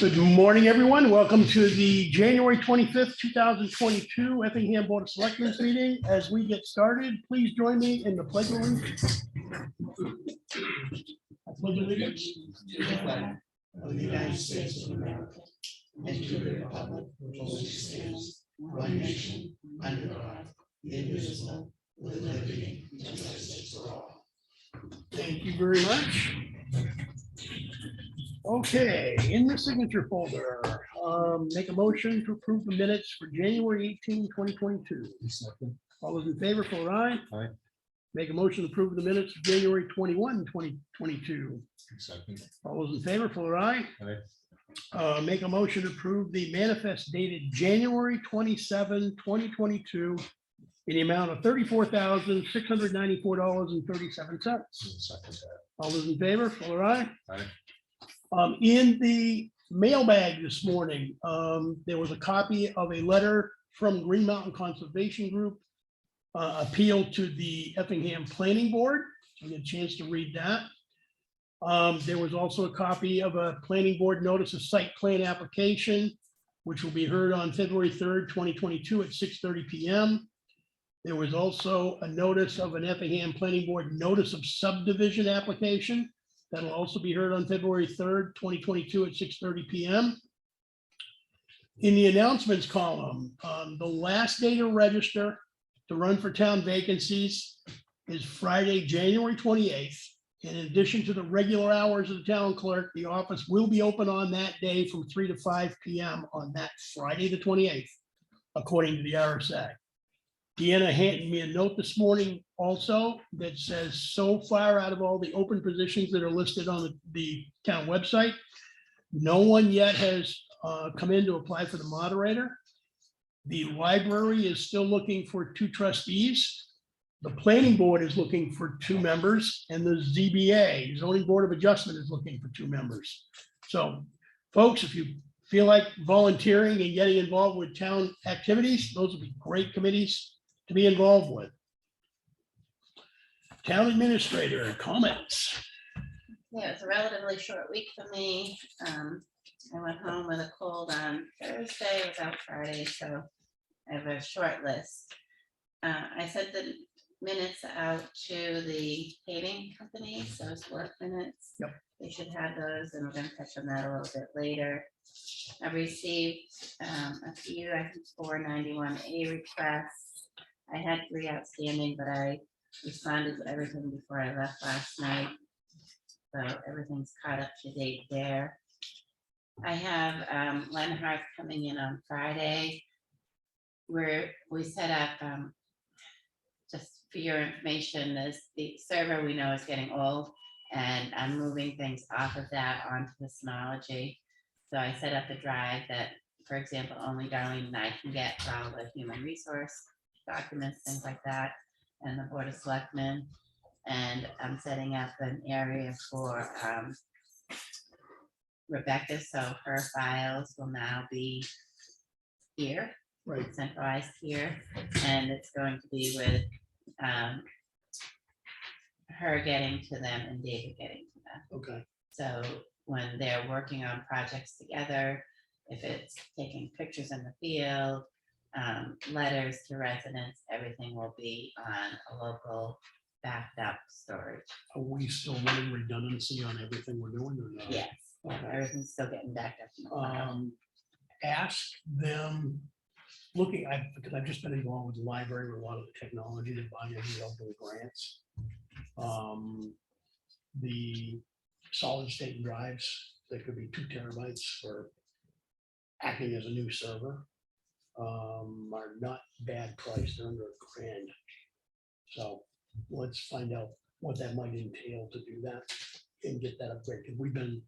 Good morning, everyone. Welcome to the January 25th, 2022 Effingham BoS Selectmen's meeting. As we get started, please join me in the pledge of allegiance. I pledge allegiance To the flag of the United States of America and to the republic for which stands one nation under God, indivisible, with liberty and justice for all. Thank you very much. Okay, in the signature folder, make a motion to approve the minutes for January 18, 2022. All those in favor, vote aye. Aye. Make a motion to approve the minutes of January 21, 2022. Second. All those in favor, vote aye. Aye. Make a motion to approve the manifest dated January 27, 2022 in the amount of $34,694.37. Second that. All those in favor, vote aye. Aye. In the mailbag this morning, there was a copy of a letter from Green Mountain Conservation Group, appeal to the Effingham Planning Board. I get a chance to read that. There was also a copy of a planning board notice of site plan application, which will be heard on February 3rd, 2022 at 6:30 p.m. There was also a notice of an Effingham Planning Board notice of subdivision application that'll also be heard on February 3rd, 2022 at 6:30 p.m. In the announcements column, the last day to register to run for town vacancies is Friday, January 28th. In addition to the regular hours of the town clerk, the office will be open on that day from 3 to 5 p.m. on that Friday, the 28th, according to the RSA. Deanna handed me a note this morning also that says so far out of all the open positions that are listed on the town website, no one yet has come in to apply for the moderator. The library is still looking for 2 trustees. The planning board is looking for 2 members, and the ZBA, Zoning Board of Adjustment, is looking for 2 members. So, folks, if you feel like volunteering and getting involved with town activities, those would be great committees to be involved with. Town administrator comments. Yeah, it's a relatively short week for me. I went home with a cold on Thursday, was out Friday, so I have a short list. I sent the minutes out to the paving companies, those work minutes. Yep. They should have those, and we're gonna touch on that a little bit later. I received a few, I think 491A requests. I had 3 outstanding, but I responded to everything before I left last night. So everything's caught up to date there. I have Lenhart coming in on Friday, where we set up, just for your information, the server we know is getting old, and I'm moving things off of that onto the Synology. So I set up a drive that, for example, only Darlene and I can get for all the human resource documents, things like that, and the Board of Selectmen. And I'm setting up an area for Rebecca, so her files will now be here, Right. centralized here, and it's going to be with her getting to them and David getting to them. Okay. So when they're working on projects together, if it's taking pictures in the field, letters to residents, everything will be on a local backed up storage. Are we still running redundancy on everything we're doing or not? Yes, Okay. everything's still getting backed up in the file. Ask them, because I've just been involved with the library with a lot of the technology they're buying every open grants. The solid state drives, that could be 2 terabytes for acting as a new server, are not bad price. They're under $1,000. So let's find out what that might entail to do that and get that upgrade, because we've been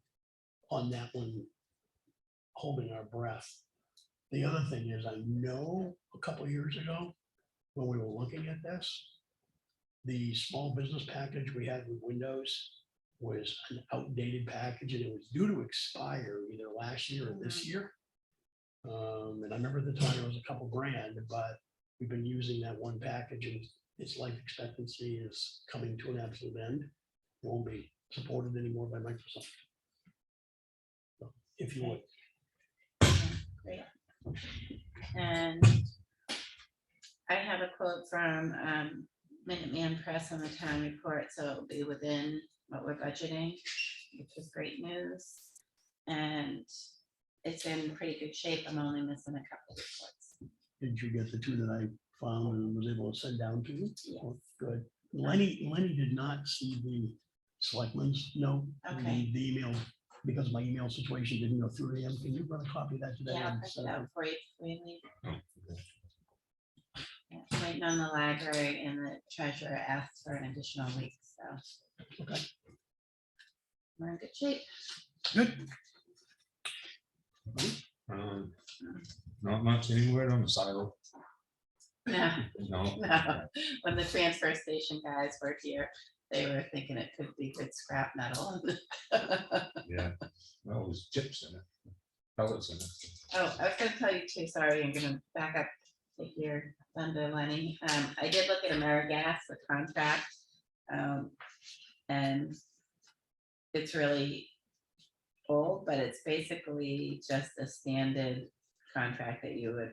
on that one holding our breath. The other thing is, I know a couple of years ago, when we were looking at this, the small business package we had with Windows was an outdated package, and it was due to expire either last year or this year. And I remember at the time it was a couple grand, but we've been using that one package, and its life expectancy is coming to an absolute end. It won't be supported anymore by Microsoft. if you would. Great. And I have a quote from Minuteman Press on the town report, so it'll be within what we're budgeting, which is great news. And it's in pretty good shape. I'm only missing a couple of reports. Did you get the two that I found and was able to send down to you? Yes. Oh, good. Lenny did not see the selectmen's note. Okay. The email, because my email situation didn't go through to him. Can you run a copy of that today? Yeah, I'll and print send it it? out for you before you leave. Yeah, waiting on the library, and the treasurer asked for an additional week, so. Okay. We're in good shape. Good. Not much anywhere on the silo. No, No. no. When the transfer station guys were here, they were thinking it could be good scrap metal. Yeah. Well, it was chips in it. Pellets in it. Oh, I was gonna tell you too, sorry, I'm gonna back up, take your thunder, Lenny. I did look at AmeriGas, the contract. And it's really old, but it's basically just a standard contract that you would,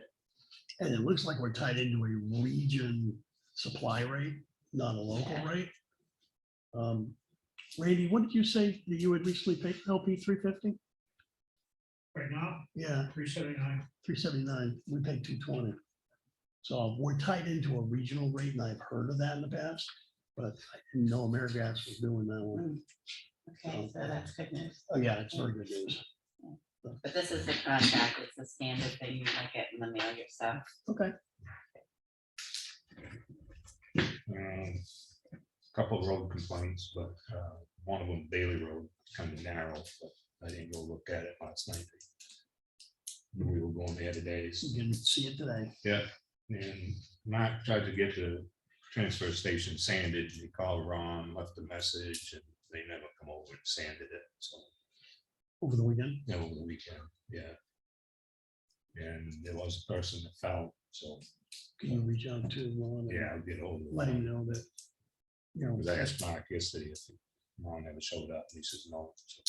And it looks like we're tied into a region supply rate, not a local Yeah. rate. Randy, what did you say that you had recently paid LP 350? Right now, Yeah, 379. 379. We paid 220. So we're tied into a regional rate, and I've heard of that in the past, but I didn't know AmeriGas was doing that one. okay, so that's good news. Oh, yeah, it's very good news. But this is the contract, it's a standard thing you might get in the mail yourself. Okay. Couple of road complaints, but one of them, Bailey Road, kind of narrow, but I didn't go look at it last night. We were going there today, so, You can see it today. yeah, and Mark tried to get the transfer station sanded. He called Ron, left a message, and they never come over and sanded it, so, Over the weekend. you know, over the weekend, yeah. And there was a person that fell, so, Can you reach out to Ron? and yeah, I'll get hold of Let him him. know that, you know, Because I asked Mark yesterday if Ron never showed up, and he says no. So,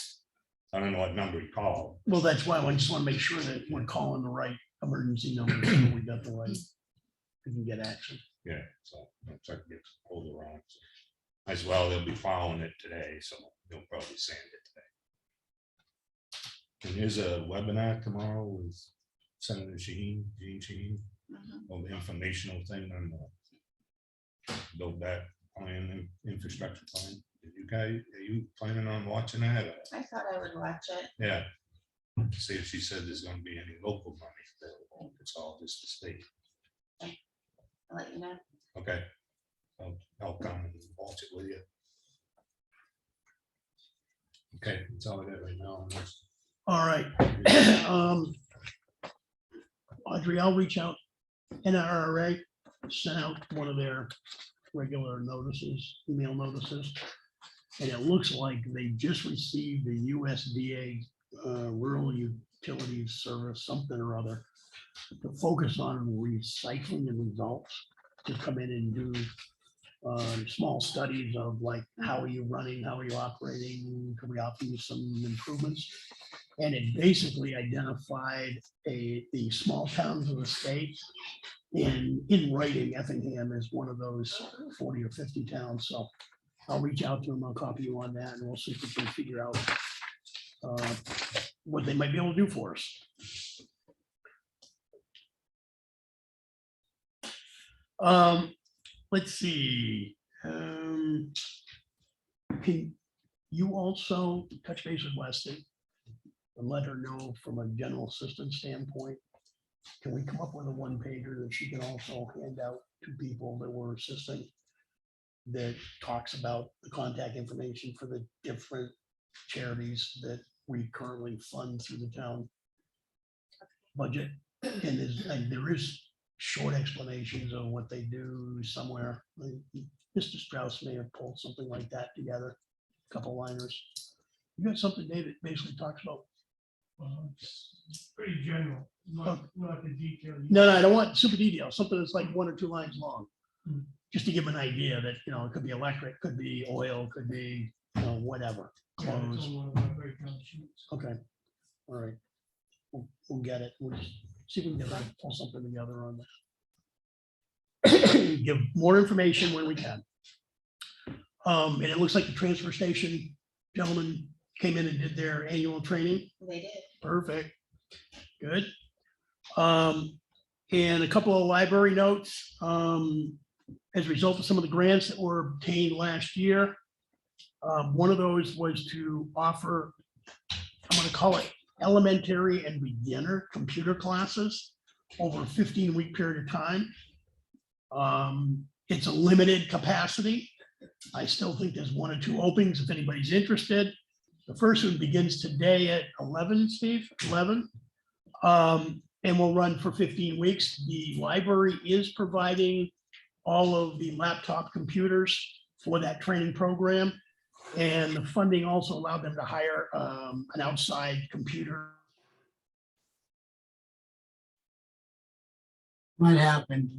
I don't know what number he called. well, that's why I just want to make sure that we're calling the right emergency number, so we got the right, we can get action. Yeah, so I'll try to get hold of Ron. So, as well, they'll be following it today, so they'll probably sand it today. And there's a webinar tomorrow with Senator Gene Sheen, Mhm. on the informational thing on the build back plan, infrastructure plan. Are you planning on watching that? Or- I thought I would watch it. Yeah. See if she said there's gonna be any local money available. It's all just the state. I'll let you know. Okay. I'll come and watch it with you. Okay, that's all I got right now. Unless- All right. Audrey, I'll reach out. NRA sent out one of their regular notices, email notices. And it looks like they just received the USDA Rural Utilities Service, something or other, to focus on recycling and results, to come in and do small studies of like, how are you running, how are you operating, can we offer you some improvements? And it basically identified the small towns of the state. And in writing, Effingham is one of those 40 or 50 towns. So I'll reach out to them. I'll copy you on that, and we'll see if we can figure out what they might be able to do for us. Let's see. Can you also touch base with Weston and let her know from a general assistance standpoint? Can we come up with a one pager that she can also hand out to people that we're assisting, that talks about the contact information for the different charities that we currently fund through the town budget? And there is short explanations of what they do somewhere. Mr. Strauss may have pulled something like that together, a couple liners. You got something, David, basically talks about? It's pretty general, not the detail. No, I don't want super detail, something that's like 1 or 2 lines long. Hmm. Just to give them an idea that, you know, it could be electric, could be oil, could be, you know, whatever, Yeah, it's clothes. on one of our breakdown sheets. Okay. All right. We'll get it. We'll just see if we can pull something together on that. Give more information when we can. And it looks like the transfer station gentlemen came in and did their annual training. They did. Perfect. Good. And a couple of library notes. As a result of some of the grants that were obtained last year, one of those was to offer, I'm going to call it elementary and beginner computer classes over a 15-week period of time. It's a limited capacity. I still think there's 1 or 2 openings if anybody's interested. The first one begins today at 11, Steve, 11. And will run for 15 weeks. The library is providing all of the laptop computers for that training program. And the funding also allowed them to hire an outside computer. What happened?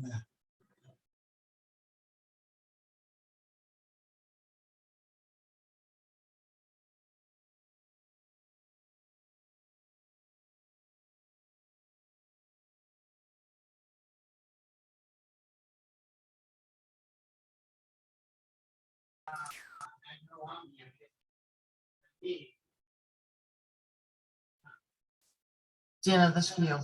Jenna, this field.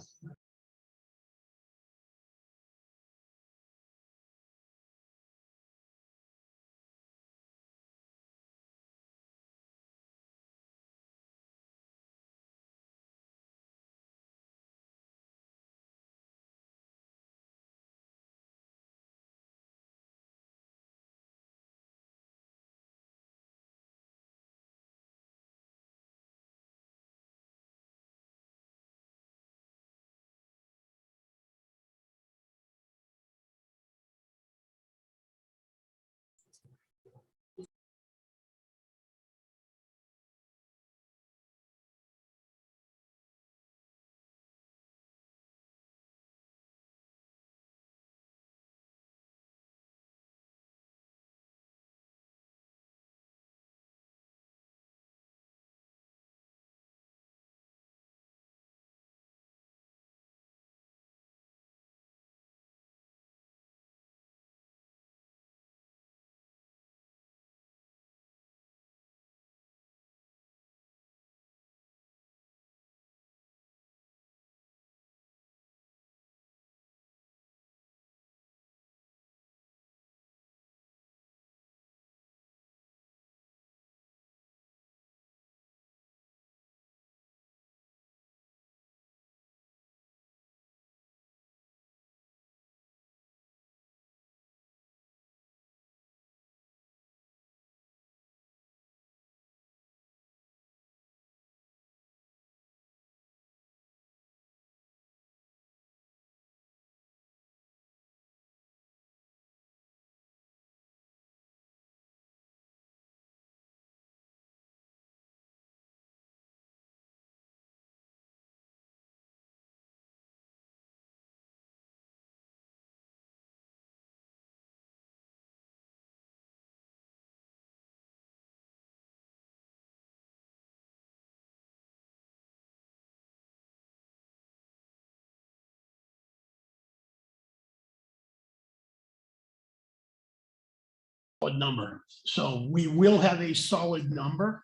Number. So we will have a solid number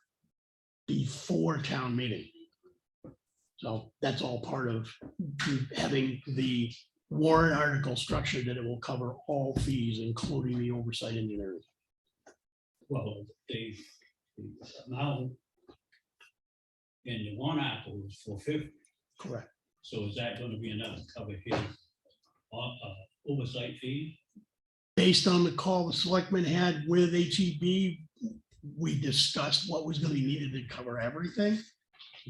before town meeting. So that's all part of having the warrant article structure that it will cover all fees, including the oversight engineering. Well, the amount in the one article was 450, Correct. so is that gonna be enough to cover his oversight fee? Based on the call the selectmen had with HEB, we discussed what was going to be needed to cover everything.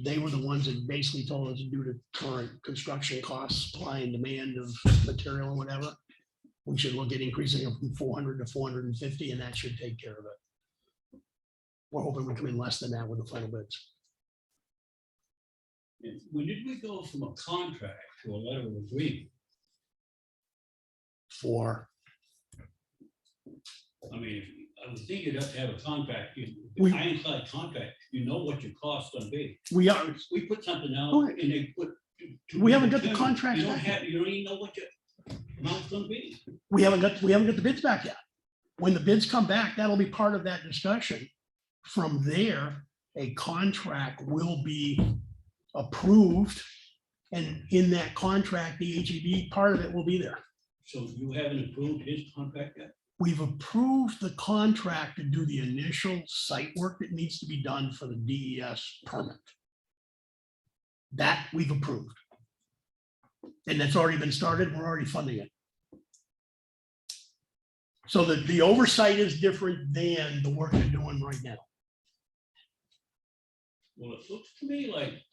They were the ones that basically told us due to current construction costs, supply and demand of material or whatever, we should look at increasing it from 400 to 450, and that should take care of it. We're hoping we come in less than that with the final bids. And when did we go from a contract to a letter of agreement? For, I mean, I would think you'd have to have a contract, We- inside contract, you know what your cost's gonna be. We are, We put something out Right. and they put. We haven't got the contract You don't back have, you don't even know what your amount's gonna be. we haven't got the bids back yet. When the bids come back, that'll be part of that discussion. From there, a contract will be approved. And in that contract, the HEB part of it will be there. So you haven't approved his contract yet? We've approved the contract to do the initial site work that needs to be done for the DES permit. That we've approved. And that's already been started. We're already funding it. So the oversight is different than the work they're doing right now. Well, it looks to me like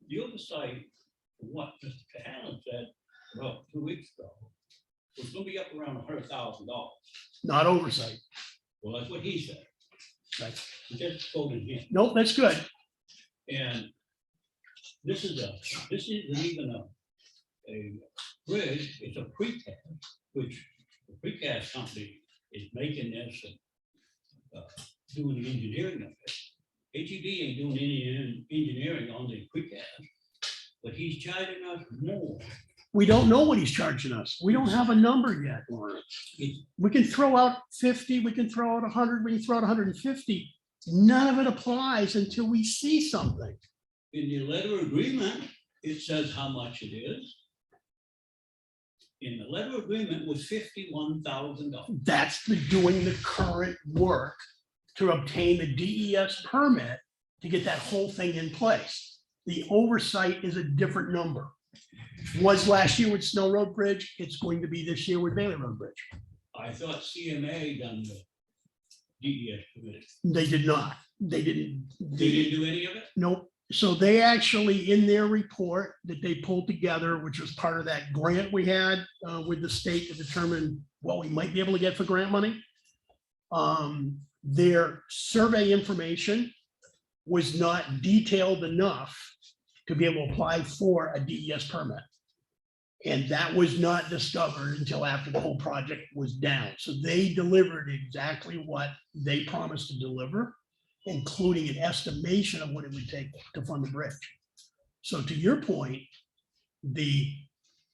the oversight, what Mr. Cahalan said about 2 weeks ago, was gonna be up around $100,000. Not oversight. Well, that's what he said. Right. Just quoting him. Nope, that's good. And this isn't even a bridge, it's a precast, which the precast company is making this and doing the engineering of it. HEB ain't doing any engineering on the precast, but he's charging us more. We don't know what he's charging us. We don't have a number yet, Lawrence. It's- We can throw out 50, we can throw out 100, we can throw out 150. None of it applies until we see something. In the letter of agreement, it says how much it is. In the letter of agreement was $51,000. That's the doing the current work to obtain the DES permit to get that whole thing in place. The oversight is a different number. Was last year with Snow Road Bridge, it's going to be this year with Bailey Road Bridge. I thought CMA done the DES permit. They did not. They didn't. They didn't do any of it? Nope. So they actually, in their report that they pulled together, which was part of that grant we had with the state to determine what we might be able to get for grant money. Their survey information was not detailed enough to be able to apply for a DES permit. And that was not discovered until after the whole project was down. So they delivered exactly what they promised to deliver, including an estimation of what it would take to fund the bridge. So to your point, the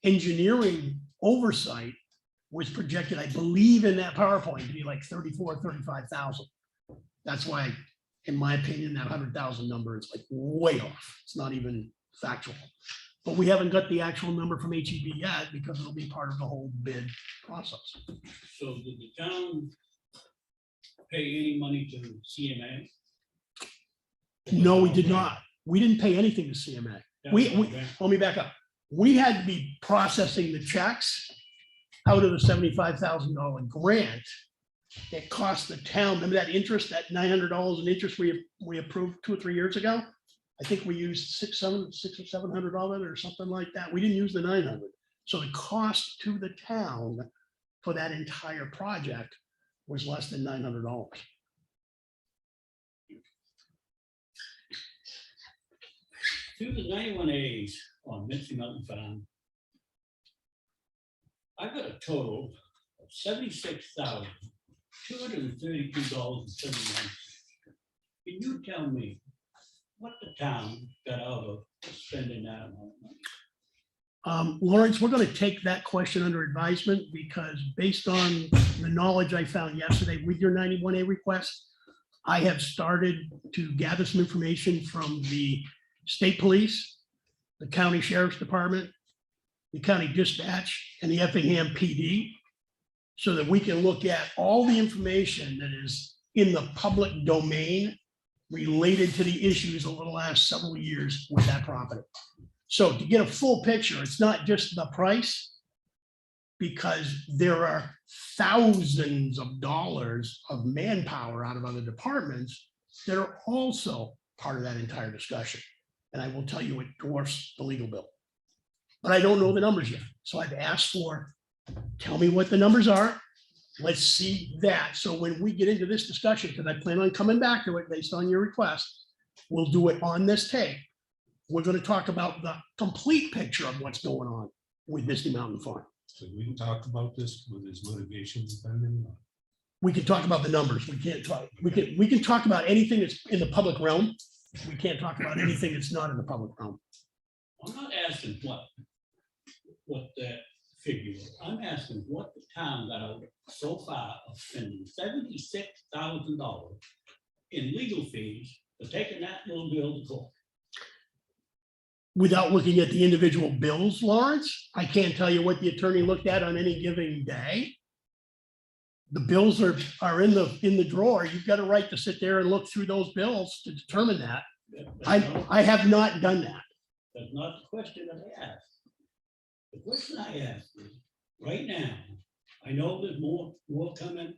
engineering oversight was projected, I believe in that PowerPoint, to be like 34, 35,000. That's why, in my opinion, that 100,000 number is like way off. It's not even factual. But we haven't got the actual number from HEB yet because it'll be part of the whole bid process. So did the town pay any money to CMA? No, we did not. We didn't pay anything to CMA. Let me back up. We had to be processing the checks out of the $75,000 grant. It cost the town, remember that interest, that $900 in interest we approved 2 or 3 years ago? I think we used $600 or $700 or something like that. We didn't use the 900. So the cost to the town for that entire project was less than $900. Through the 91As on Mincy Mountain Farm, I got a total of $76,232.79. Can you tell me what the town got out of spending that amount of money? Lawrence, we're going to take that question under advisement because based on the knowledge I found yesterday with your 91A request, I have started to gather some information from the state police, the county sheriff's department, the county dispatch, and the Effingham PD, so that we can look at all the information that is in the public domain related to the issues over the last several years with that property. So to get a full picture, it's not just the price, because there are thousands of dollars of manpower out of other departments that are also part of that entire discussion. And I will tell you, it dwarfs the legal bill. But I don't know the numbers yet. So I've asked for, tell me what the numbers are. Let's see that. So when we get into this discussion, because I plan on coming back to it based on your request, we'll do it on this tape. We're going to talk about the complete picture of what's going on with Misty Mountain Farm. So we talked about this with his litigation defendant. We can talk about the numbers. We can't talk, we can talk about anything that's in the public realm. We can't talk about anything that's not in the public realm. I'm not asking what that figure is. I'm asking what the town got out so far of spending $76,000 in legal fees for taking that little bill to court. Without looking at the individual bills, Lawrence, I can't tell you what the attorney looked at on any given day. The bills are in the drawer. You've got a right to sit there and look through those bills to determine that. I have not done that. That's not the question that I asked. The question I asked is, right now, I know there's more coming.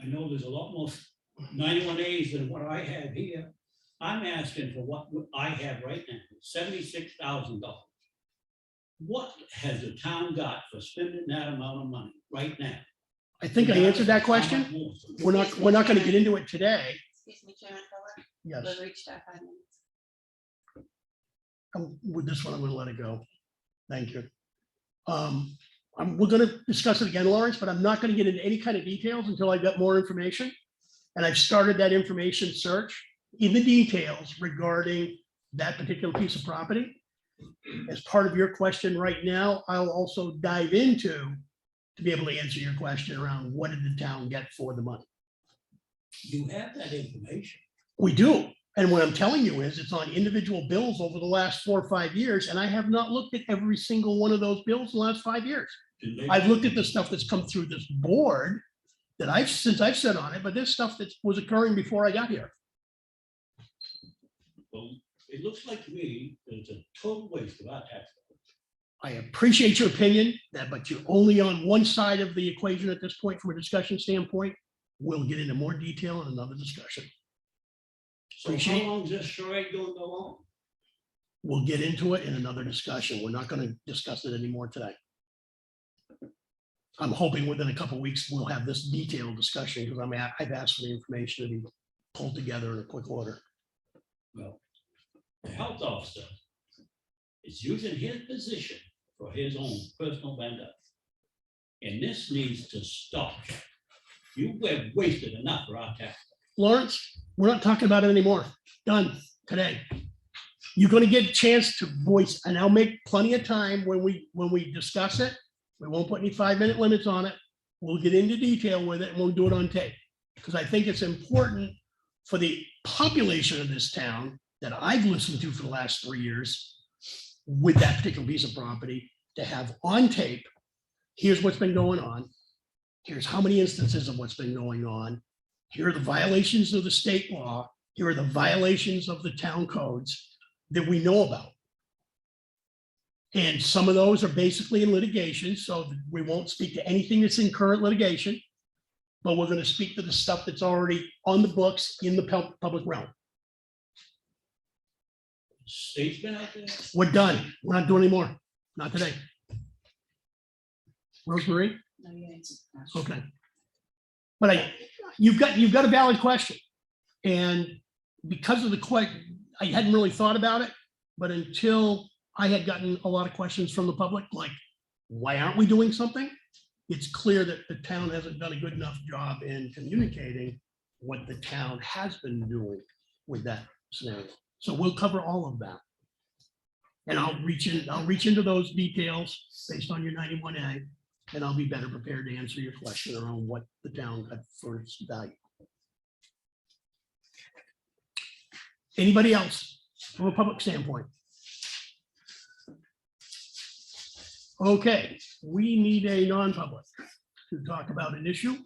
I know there's a lot more 91As than what I have here. I'm asking for what I have right now, $76,000. What has the town got for spending that amount of money right now? I think I answered that question. We're not going to get into it today. Excuse me, Chairman Fuller, Yes, we've reached our 5 minutes. with this one, I'm going to let it go. Thank you. We're going to discuss it again, Lawrence, but I'm not going to get into any kind of details until I've got more information. And I've started that information search in the details regarding that particular piece of property. As part of your question right now, I'll also dive into to be able to answer your question around what did the town get for the money? You have that information. We do. And what I'm telling you is it's on individual bills over the last 4 or 5 years. And I have not looked at every single one of those bills in the last 5 years. I've looked at the stuff that's come through this board that since I've sat on it, but there's stuff that was occurring before I got here. Well, it looks like to me that it's a total waste of our tax dollars. I appreciate your opinion, but you're only on one side of the equation at this point from a discussion standpoint. We'll get into more detail in another discussion. So how long is this charade going to go on? We'll get into it in another discussion. We're not going to discuss it anymore today. I'm hoping within a couple of weeks, we'll have this detailed discussion because I've asked for the information to be pulled together in a quick order. Well, the health officer is using his position for his own personal vendetta. And this needs to stop. You have wasted enough for our tax. Lawrence, we're not talking about it anymore. Done today. You're going to get a chance to voice, and I'll make plenty of time when we discuss it. We won't put any 5-minute limits on it. We'll get into detail with it and we'll do it on tape. Because I think it's important for the population of this town that I've listened to for the last 3 years with that particular piece of property to have on tape. Here's what's been going on. Here's how many instances of what's been going on. Here are the violations of the state law. Here are the violations of the town codes that we know about. And some of those are basically in litigation, so we won't speak to anything that's in current litigation, but we're going to speak to the stuff that's already on the books in the public realm. State's been out there. We're done. We're not doing any more. Not today. Rosemary? No, you answered the question. Okay. But you've got a valid question. And because of the question, I hadn't really thought about it, but until I had gotten a lot of questions from the public, like, why aren't we doing something? It's clear that the town hasn't done a good enough job in communicating what the town has been doing with that scenario. So we'll cover all of that. And I'll reach into those details based on your 91A, and I'll be better prepared to answer your question around what the town got for its value. Anybody else from a public standpoint? Okay, we need a non-public to talk about an issue,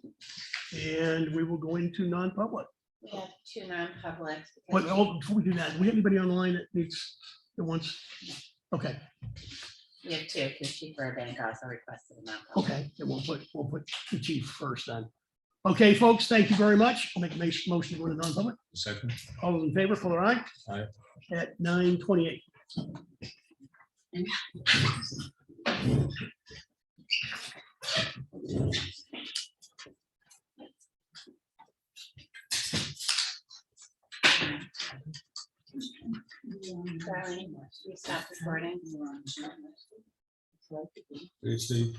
and we will go into non-public. We have 2 non-publics. But before we do that, do we have anybody online that wants? Okay, We have 2, because Chief Burbank also requested a non-public. okay, then we'll put the chief first then. Okay, folks, thank you very much. I'll make a motion to go to non-public. Second. All those in favor, Fuller, aye? Aye. At 9:28. Darlene, we stop recording. Steve.